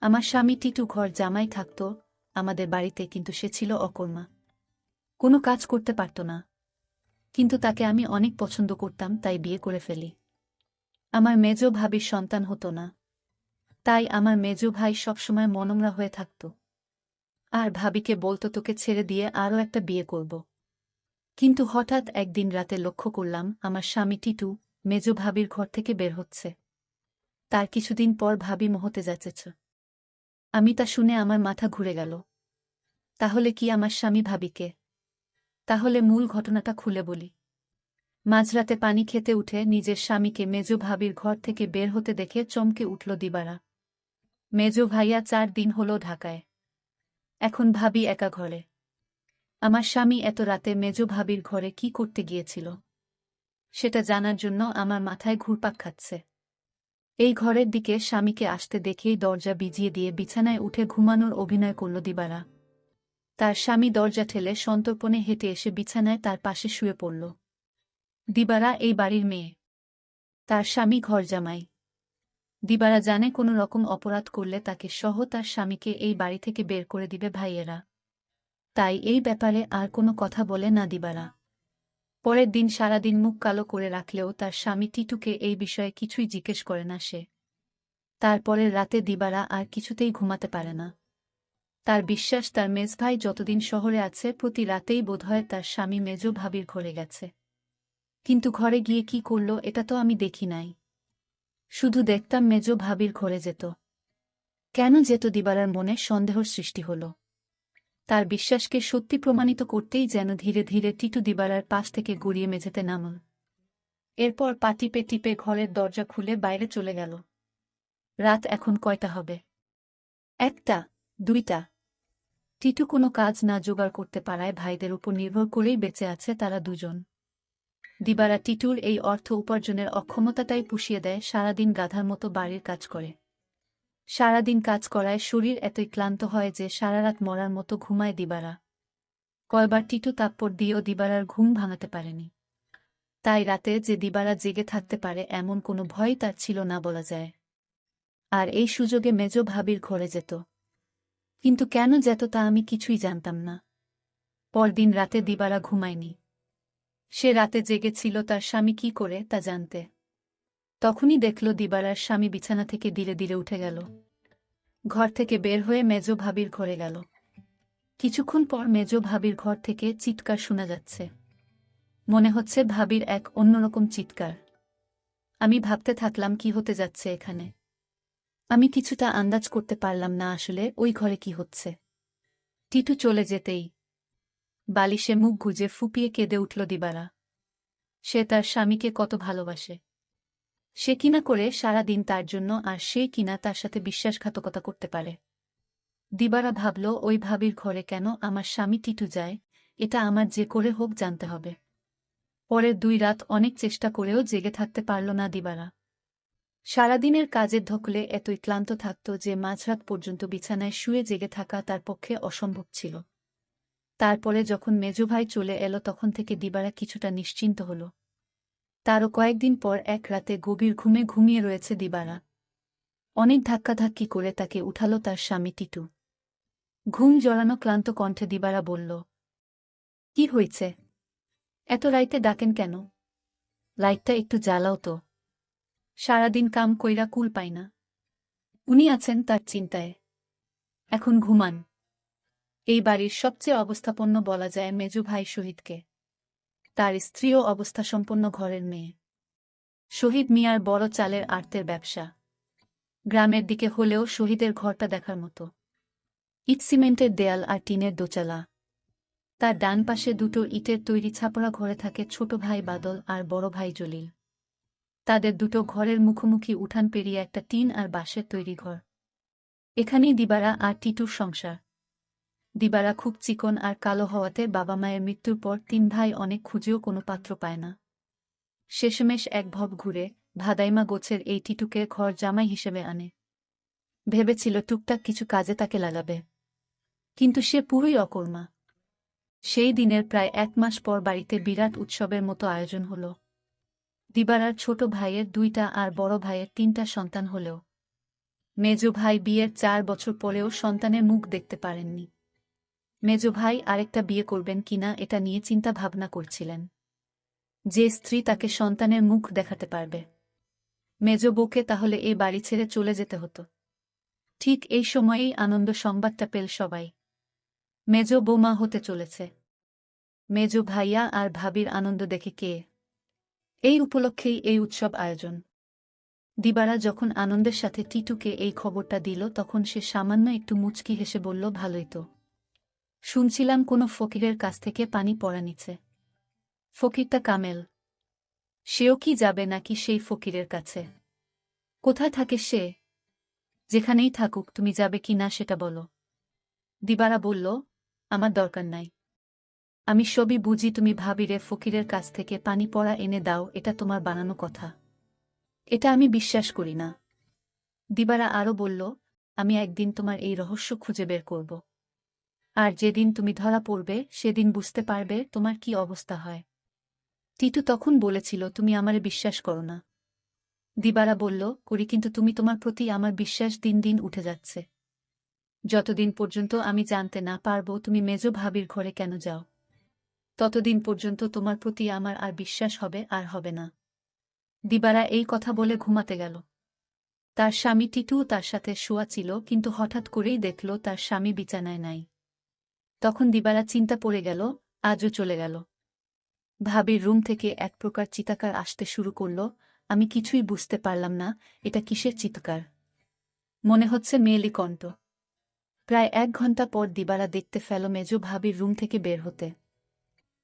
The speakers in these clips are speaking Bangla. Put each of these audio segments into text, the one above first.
আমার স্বামী টিটু ঘর জামাই থাকত আমাদের বাড়িতে, কিন্তু সে ছিল অকর্মা। কোনো কাজ করতে পারত না। কিন্তু তাকে আমি অনেক পছন্দ করতাম, তাই বিয়ে করে ফেলি। আমার মেজ ভাবির সন্তান হতো না, তাই আমার মেজ ভাই সবসময় মনমরা হয়ে থাকত আর ভাবিকে বলতো তোকে ছেড়ে দিয়ে আরও একটা বিয়ে করব। কিন্তু হঠাৎ একদিন রাতে লক্ষ্য করলাম আমার স্বামী টিটু মেজ ভাবির ঘর থেকে বের হচ্ছে। তার কিছুদিন পর ভাবি মহতে যাচ্ছে। আমি তা শুনে আমার মাথা ঘুরে গেল। তাহলে কি আমার স্বামী ভাবিকে? তাহলে মূল ঘটনাটা খুলে বলি। মাঝরাতে পানি খেতে উঠে নিজের স্বামীকে মেজ ভাবির ঘর থেকে বের হতে দেখে চমকে উঠল দিবারা। মেজ ভাইয়া 4 দিন হলো ঢাকায়। এখন ভাবি একা ঘরে। আমার স্বামী এত রাতে মেজ ভাবির ঘরে কি করতে গিয়েছিল সেটা জানার জন্য আমার মাথায় ঘুরপাক খাচ্ছে। এই ঘরের দিকে স্বামীকে আসতে দেখেই দরজা ভিজিয়ে দিয়ে বিছানায় উঠে ঘুমানোর অভিনয় করল দিবারা। তার স্বামী দরজা ঠেলে সন্তর্পণে হেঁটে এসে বিছানায় তার পাশে শুয়ে পড়ল। দিবারা এই বাড়ির মেয়ে, তার স্বামী ঘরজামাই। দিবারা জানে কোনো রকম অপরাধ করলে তাকে সহ তার স্বামীকে এই বাড়ি থেকে বের করে দিবে ভাইয়েরা। তাই এই ব্যাপারে আর কোনো কথা বলে না দিবারা। পরের দিন সারাদিন মুখ কালো করে রাখলেও তার স্বামী টিটুকে এই বিষয়ে কিছুই জিজ্ঞেস করে না সে। তারপরের রাতে দিবারা আর কিছুতেই ঘুমাতে পারে না। তার বিশ্বাস তার মেজভাই যতদিন শহরে আছে প্রতি রাতেই বোধহয় তার স্বামী মেজ ভাবির ঘরে গেছে। কিন্তু ঘরে গিয়ে কি করল এটা তো আমি দেখি নাই। শুধু দেখতাম মেজ ভাবির ঘরে যেত। কেন যেত দিবারার মনে সন্দেহর সৃষ্টি হল। তার বিশ্বাসকে সত্যি প্রমাণিত করতেই যেন ধীরে ধীরে টিটু দিবারার পাশ থেকে গড়িয়ে মেঝেতে নামল। এরপর পা টিপে টিপে ঘরের দরজা খুলে বাইরে চলে গেল। রাত এখন কয়টা হবে? 1টা, 2টা। টিটু কোনো কাজ না জোগাড় করতে পারায় ভাইদের উপর নির্ভর করেই বেঁচে আছে তারা দুজন। দিবারা টিটুর এই অর্থ উপার্জনের অক্ষমতাটাই পুষিয়ে দেয়, সারাদিন গাধার মতো বাড়ির কাজ করে। সারাদিন কাজ করায় শরীর এতই ক্লান্ত হয় যে সারারাত মরার মতো ঘুমায় দিবারা। কয়বার টিটু তাপ্পড় দিয়েও দিবারার ঘুম ভাঙাতে পারেনি। তাই রাতে যে দিবারা জেগে থাকতে পারে এমন কোনো ভয় তার ছিল না বলা যায়। আর এই সুযোগে মেজ ভাবির ঘরে যেত। কিন্তু কেন যেত তা আমি কিছুই জানতাম না। পরদিন রাতে দিবারা ঘুমায়নি। সে রাতে জেগেছিল তার স্বামী কি করে তা জানতে। তখনই দেখল দিবারার স্বামী বিছানা থেকে ধীরে ধীরে উঠে গেল। ঘর থেকে বের হয়ে মেজ ভাবির ঘরে গেল। কিছুক্ষণ পর মেজ ভাবির ঘর থেকে চিৎকার শোনা যাচ্ছে। মনে হচ্ছে ভাবির এক অন্যরকম চিৎকার। আমি ভাবতে থাকলাম কি হতে যাচ্ছে এখানে। আমি কিছুটা আন্দাজ করতে পারলাম না আসলে ওই ঘরে কি হচ্ছে। টিটু চলে যেতেই বালিশে মুখ গুজে ফুপিয়ে কেঁদে উঠল দিবারা। সে তার স্বামীকে কত ভালোবাসে। সে কিনা করে সারাদিন তার জন্য, আর সে কিনা তার সাথে বিশ্বাসঘাতকতা করতে পারে। দিবারা ভাবল ওই ভাবির ঘরে কেন আমার স্বামী টিটু যায়, এটা আমার যে করে হোক জানতে হবে। পরের 2 রাত অনেক চেষ্টা করেও জেগে থাকতে পারল না দিবারা। সারাদিনের কাজের ধকলে এতই ক্লান্ত থাকত যে মাঝরাত পর্যন্ত বিছানায় শুয়ে জেগে থাকা তার পক্ষে অসম্ভব ছিল। তারপরে যখন মেজভাই চলে এলো তখন থেকে দিবারা কিছুটা নিশ্চিন্ত হল। তারও কয়েকদিন পর এক রাতে গভীর ঘুমে ঘুমিয়ে রয়েছে দিবারা। অনেক ধাক্কাধাক্কি করে তাকে উঠালো তার স্বামী টিটু। ঘুম জড়ানো ক্লান্ত কণ্ঠে দিবারা বলল, কি হয়েছে? এত রাইতে ডাকেন কেন? লাইটটা একটু জ্বালাও তো। সারাদিন কাম কইরা কুল পাই না। উনি আছেন তার চিন্তায়। এখন ঘুমান। এই বাড়ির সবচেয়ে অবস্থাপন্ন বলা যায় মেজু ভাই শহীদকে। তার স্ত্রীও অবস্থাসম্পন্ন ঘরের মেয়ে। শহীদ মিয়ার বড় চালের আড়তের ব্যবসা। গ্রামের দিকে হলেও শহীদের ঘরটা দেখার মতো। ইট সিমেন্টের দেয়াল আর টিনের দোচালা। তার ডান পাশে 2টো ইটের তৈরি ছাপড়া ঘরে থাকে ছোট ভাই বাদল আর বড় ভাই জলিল। তাদের 2টো ঘরের মুখোমুখি উঠান পেরিয়ে একটা টিন আর বাঁশের তৈরি ঘর। এখানেই দিবারা আর টিটুর সংসার। দিবারা খুব চিকন আর কালো হওয়াতে বাবা মায়ের মৃত্যুর পর 3 ভাই অনেক খুঁজেও কোনো পাত্র পায় না। শেষমেশ এক ভব ঘুরে ভাদাইমা গোছের এই টিটুকে ঘর জামাই হিসেবে আনে। ভেবেছিল টুকটাক কিছু কাজে তাকে লাগাবে। কিন্তু সে পুরোই অকর্মা। সেই দিনের প্রায় 1 মাস পর বাড়িতে বিরাট উৎসবের মতো আয়োজন হল। দিবারার ছোট ভাইয়ের 2টা আর বড় ভাইয়ের 3টা সন্তান হলেও মেজ ভাই বিয়ের 4 বছর পরেও সন্তানের মুখ দেখতে পারেননি। মেজ ভাই আরেকটা বিয়ে করবেন কিনা এটা নিয়ে চিন্তা ভাবনা করছিলেন। যে স্ত্রী তাকে সন্তানের মুখ দেখাতে পারবে, মেজ বউকে তাহলে এই বাড়ি ছেড়ে চলে যেতে হতো। ঠিক এই সময়েই আনন্দ সংবাদটা পেল সবাই। মেজ বৌমা হতে চলেছে। মেজ ভাইয়া আর ভাবির আনন্দ দেখে কে। এই উপলক্ষেই এই উৎসব আয়োজন। দিবারা যখন আনন্দের সাথে টিটুকে এই খবরটা দিল তখন সে সামান্য একটু মুচকি হেসে বলল, ভালোই তো। শুনছিলাম কোনো ফকিরের কাছ থেকে পানি পড়া নিচ্ছে। ফকিরটা কামেল। সেও কি যাবে নাকি সেই ফকিরের কাছে? কোথায় থাকে সে? যেখানেই থাকুক, তুমি যাবে কি না সেটা বলো। দিবারা বলল, আমার দরকার নাই। আমি সবই বুঝি, তুমি ভাবিরে ফকিরের কাছ থেকে পানি পড়া এনে দাও, এটা তোমার বানানো কথা। এটা আমি বিশ্বাস করি না। দিবারা আরও বলল, আমি একদিন তোমার এই রহস্য খুঁজে বের করব। আর যেদিন তুমি ধরা পড়বে সেদিন বুঝতে পারবে তোমার কি অবস্থা হয়। টিটু তখন বলেছিল, তুমি আমারে বিশ্বাস করো না। দিবারা বলল, করি, কিন্তু তুমি তোমার প্রতি আমার বিশ্বাস দিন দিন উঠে যাচ্ছে। যতদিন পর্যন্ত আমি জানতে না পারব তুমি মেজ ভাবির ঘরে কেন যাও, ততদিন পর্যন্ত তোমার প্রতি আমার আর বিশ্বাস হবে আর হবে না। দিবারা এই কথা বলে ঘুমাতে গেল। তার স্বামী টিটুও তার সাথে শোয়া ছিল, কিন্তু হঠাৎ করেই দেখল তার স্বামী বিছানায় নাই। তখন দিবারা চিন্তা পড়ে গেল, আজও চলে গেল। ভাবির রুম থেকে এক প্রকার চিৎকার আসতে শুরু করল। আমি কিছুই বুঝতে পারলাম না, এটা কিসের চিৎকার। মনে হচ্ছে মেয়েলি কণ্ঠ। প্রায় 1 ঘণ্টা পর দিবারা দেখতে ফেল মেজ ভাবির রুম থেকে বের হতে।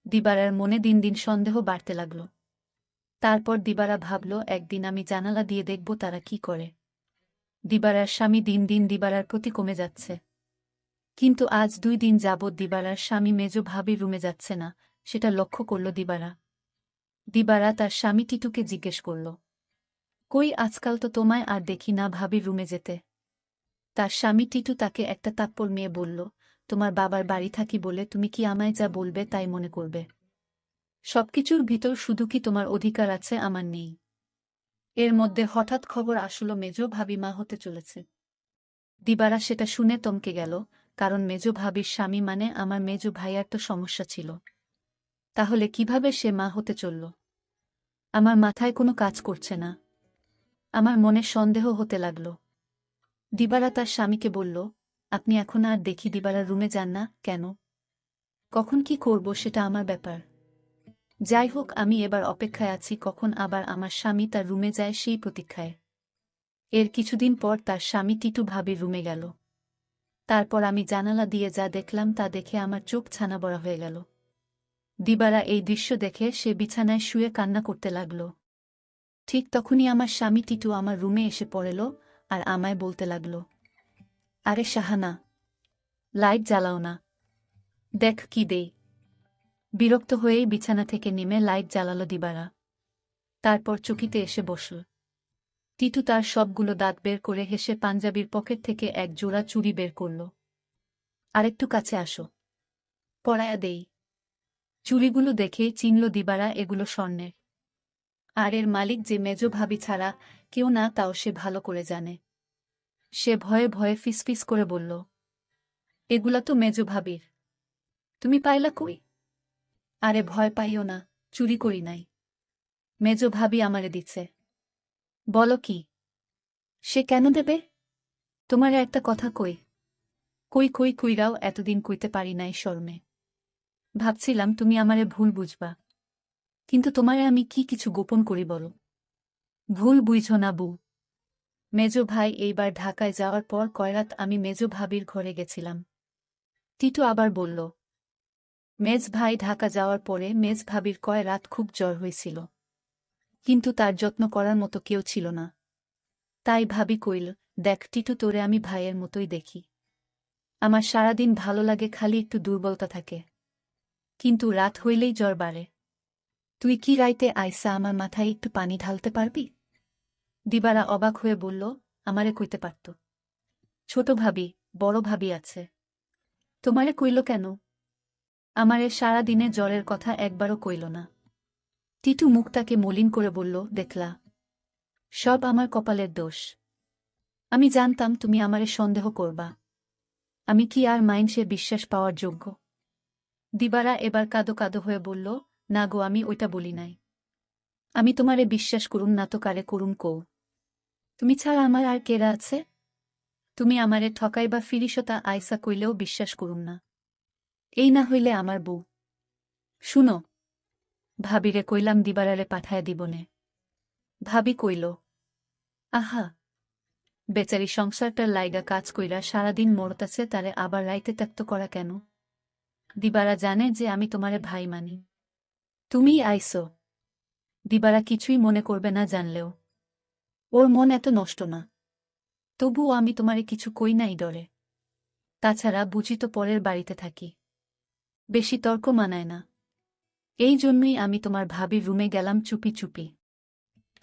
দিবারার মনে দিন দিন সন্দেহ বাড়তে লাগল। তারপর দিবারা ভাবল, একদিন আমি জানালা দিয়ে দেখব তারা কি করে। দিবারার স্বামী দিন দিন দিবারার প্রতি কমে যাচ্ছে। কিন্তু আজ 2 দিন যাবৎ দিবারার স্বামী মেজ ভাবির রুমে যাচ্ছে না, সেটা লক্ষ্য করল দিবারা। দিবারা তার স্বামী টিটুকে জিজ্ঞেস করল, কই, আজকাল তো তোমায় আর দেখি না ভাবির রুমে যেতে। তার স্বামী টিটু তাকে একটা তাপ্পড় মেয়ে বলল, তোমার বাবার বাড়ি থাকি বলে তুমি কি আমায় যা বলবে তাই মনে করবে? সবকিছুর ভিতর শুধু কি তোমার অধিকার আছে, আমার নেই? এর মধ্যে হঠাৎ খবর আসলো মেজ ভাবি মা হতে চলেছে। দিবারা সেটা শুনে থমকে গেল, কারণ মেজ ভাবির স্বামী মানে আমার মেজ ভাইয়ার তো সমস্যা ছিল। তাহলে কিভাবে সে মা হতে চলল? আমার মাথায় কোনো কাজ করছে না। আমার মনে সন্দেহ হতে লাগল। দিবারা তার স্বামীকে বলল, আপনি এখন আর দেখি দিবারার রুমে যান না কেন? কখন কি করব সেটা আমার ব্যাপার। যাই হোক, আমি এবার অপেক্ষায় আছি কখন আবার আমার স্বামী তার রুমে যায় সেই প্রতীক্ষায়। এর কিছুদিন পর তার স্বামী টিটু ভাবির রুমে গেল। তারপর আমি জানালা দিয়ে যা দেখলাম তা দেখে আমার চোখ ছানা বড়া হয়ে গেল। দিবারা এই দৃশ্য দেখে সে বিছানায় শুয়ে কান্না করতে লাগল। ঠিক তখনই আমার স্বামী টিটু আমার রুমে এসে পড়ল আর আমায় বলতে লাগল, আরে শাহানা, লাইট জ্বালাও না, দেখ কি দেই। বিরক্ত হয়েই বিছানা থেকে নেমে লাইট জ্বালালো দিবারা। তারপর চকিতে এসে বসল। টিটু তার সবগুলো দাঁত বের করে হেসে পাঞ্জাবির পকেট থেকে এক জোড়া চুড়ি বের করল। আরেকটু কাছে আসো, পরায়া দেই। চুড়িগুলো দেখে চিনল দিবারা এগুলো স্বর্ণের। আর এর মালিক যে মেজ ভাবি ছাড়া কেউ না, তাও সে ভালো করে জানে। সে ভয়ে ভয়ে ফিসফিস করে বলল, এগুলা তো মেজ ভাবির। তুমি পাইলা কই? আরে ভয় পাইও না, চুরি করি নাই। মেজ ভাবি আমারে দিচ্ছে। বলো কি? সে কেন দেবে? তোমারে একটা কথা কই। কই কই কইরাও এতদিন কইতে পারি নাই শর্মে। ভাবছিলাম তুমি আমারে ভুল বুঝবা, কিন্তু তোমারে আমি কি কিছু গোপন করি বলো। ভুল বুঝো না বউ। মেজ ভাই এইবার ঢাকায় যাওয়ার পর কয়রাত আমি মেজ ভাবির ঘরে গেছিলাম। টিটু আবার বলল, মেজ ভাই ঢাকা যাওয়ার পরে মেজ ভাবির কয় রাত খুব জ্বর হয়েছিল, কিন্তু তার যত্ন করার মতো কেউ ছিল না। তাই ভাবি কইল, দেখ টিটু, তোরে আমি ভাইয়ের মতোই দেখি। আমার সারাদিন ভালো লাগে, খালি একটু দুর্বলতা থাকে, কিন্তু রাত হইলেই জ্বর বাড়ে। তুই কি রাইতে আইসা আমার মাথায় একটু পানি ঢালতে পারবি? দিবারা অবাক হয়ে বলল, আমারে কইতে পারত। ছোট ভাবি, বড় ভাবি আছে, তোমারে কইল কেন? আমারে সারা দিনে জ্বরের কথা একবারও কইল না। টিটু মুখটাকে মলিন করে বলল, দেখলা, সব আমার কপালের দোষ। আমি জানতাম তুমি আমারে সন্দেহ করবা। আমি কি আর মাইনষে বিশ্বাস পাওয়ার যোগ্য? দিবারা এবার কাঁদো কাঁদো হয়ে বলল, না গো, আমি ওইটা বলি নাই। আমি তোমারে বিশ্বাস করুম না তো কারে করুম কও? তুমি ছাড়া আমার আর কেরা আছে? তুমি আমারে ঠকাইবা ফিরিসতা আইসা কইলেও বিশ্বাস করুম না। এই না হইলে আমার বউ। শুনো, ভাবিরে কইলাম দিবারারে পাঠায় দিবনে। ভাবি কইল, আহা, বেচারি সংসারটার লাইগা কাজ কইরা সারাদিন মরতাছে, তারে আবার রাইতে ত্যাক্ত করা কেন? দিবারা জানে যে আমি তোমারে ভাই মানি। তুমিই আইসো। দিবারা কিছুই মনে করবে না জানলেও। ওর মন এত নষ্ট না। তবুও আমি তোমারে কিছু কই নাই ডরে। তাছাড়া বুঝি তো পরের বাড়িতে থাকি। বেশি তর্ক মানায় না। এই জন্যই আমি তোমার ভাবির রুমে গেলাম চুপি চুপি।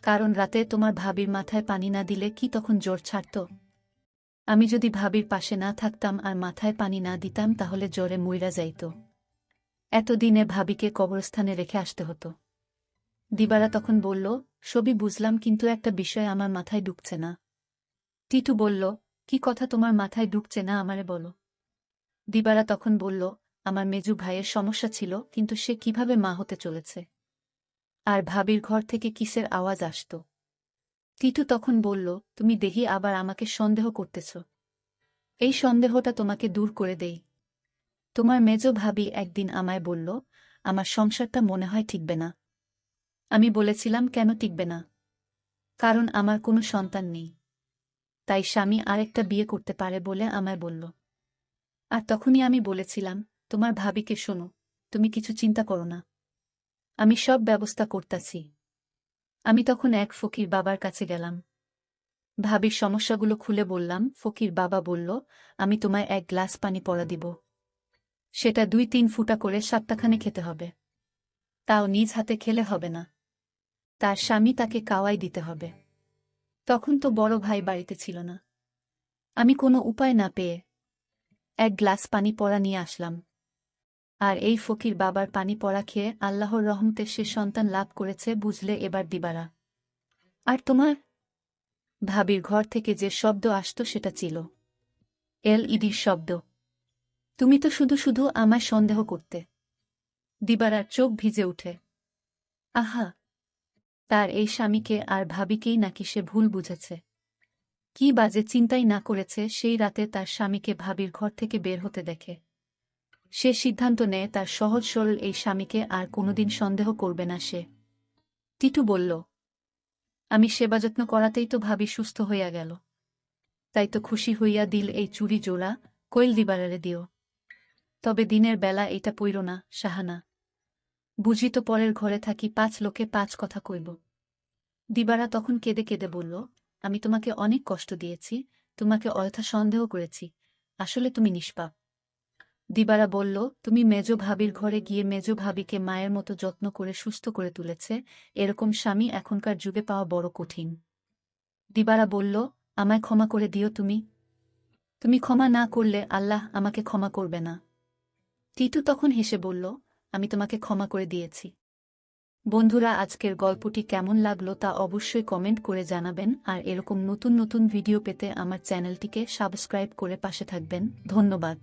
কারণ রাতে তোমার ভাবির মাথায় পানি না দিলে কি তখন জ্বর ছাড়ত? আমি যদি ভাবির পাশে না থাকতাম আর মাথায় পানি না দিতাম তাহলে জ্বরে মইরা যাইত। এতদিনে ভাবিকে কবরস্থানে রেখে আসতে হতো। দিবারা তখন বলল, সবই বুঝলাম, কিন্তু একটা বিষয় আমার মাথায় ঢুকছে না। টিটু বলল, কি কথা তোমার মাথায় ঢুকছে না আমারে বলো। দিবারা তখন বলল, আমার মেজু ভাইয়ের সমস্যা ছিল, কিন্তু সে কিভাবে মা হতে চলেছে। আর ভাবির ঘর থেকে কিসের আওয়াজ আসত। টিটু তখন বলল, তুমি দেখি আবার আমাকে সন্দেহ করতেছ। এই সন্দেহটা তোমাকে দূর করে দেই। তোমার মেজো ভাবি একদিন আমায় বলল, আমার সংসারটা মনে হয় টিকবে না। আমি বলেছিলাম, কেন টিকবে না? কারণ আমার কোনো সন্তান নেই। তাই স্বামী আরেকটা বিয়ে করতে পারে বলে আমায় বলল। আর তখনই আমি বলেছিলাম, তোমার ভাবিকে শোনো, তুমি কিছু চিন্তা করো না, আমি সব ব্যবস্থা করতাছি। আমি তখন এক ফকির বাবার কাছে গেলাম। ভাবির সমস্যাগুলো খুলে বললাম। ফকির বাবা বলল, আমি তোমায় এক গ্লাস পানি পড়া দিব। সেটা 2-3 ফুটা করে সপ্তাহখানে খেতে হবে। তাও নিজ হাতে খেলে হবে না, তার স্বামী তাকে কাওয়াই দিতে হবে। তখন তো বড় ভাই বাড়িতে ছিল না। আমি কোনো উপায় না পেয়ে এক গ্লাস পানি পড়া নিয়ে আসলাম। আর এই ফকির বাবার পানি পড়া খেয়ে আল্লাহর রহমতে সে সন্তান লাভ করেছে, বুঝলে এবার দিবারা। আর তোমার ভাবির ঘর থেকে যে শব্দ আসত সেটা ছিল এলইডির শব্দ। তুমি তো শুধু শুধু আমায় সন্দেহ করতে। দিবারার চোখ ভিজে উঠে। আহা, তার এই স্বামীকে আর ভাবিকেই নাকি সে ভুল বুঝেছে। কি বাজে চিন্তাই না করেছে সেই রাতে তার স্বামীকে ভাবির ঘর থেকে বের হতে দেখে। সে সিদ্ধান্ত নেয় তার সহজ সরল এই স্বামীকে আর কোনোদিন সন্দেহ করবে না সে। টিটু বলল, আমি সেবাযত্ন করাতেই তো ভাবি সুস্থ হইয়া গেল। তাই তো খুশি হইয়া দিল এই চুরি জোড়া, কইল দিবারারে দিও। তবে দিনের বেলা এটা পইর না, সাহানা। বুঝি তো পরের ঘরে থাকি, 5 লোকে 5 কথা কইব। দিবারা তখন কেঁদে কেঁদে বলল, আমি তোমাকে অনেক কষ্ট দিয়েছি, তোমাকে অযথা সন্দেহ করেছি, আসলে তুমি নিষ্পাপ। দিবারা বলল, তুমি মেজো ভাবির ঘরে গিয়ে মেজো ভাবিকে মায়ের মতো যত্ন করে সুস্থ করে তুলেছে, এরকম স্বামী এখনকার যুগে পাওয়া বড় কঠিন। দিবারা বলল, আমায় ক্ষমা করে দিও তুমি। তুমি ক্ষমা না করলে আল্লাহ আমাকে ক্ষমা করবে না। টিটু তখন হেসে বলল, আমি তোমাকে ক্ষমা করে দিয়েছি। বন্ধুরা, আজকের গল্পটি কেমন লাগলো তা অবশ্যই কমেন্ট করে জানাবেন, আর এরকম নতুন নতুন ভিডিও পেতে আমার চ্যানেলটিকে সাবস্ক্রাইব করে পাশে থাকবেন। ধন্যবাদ।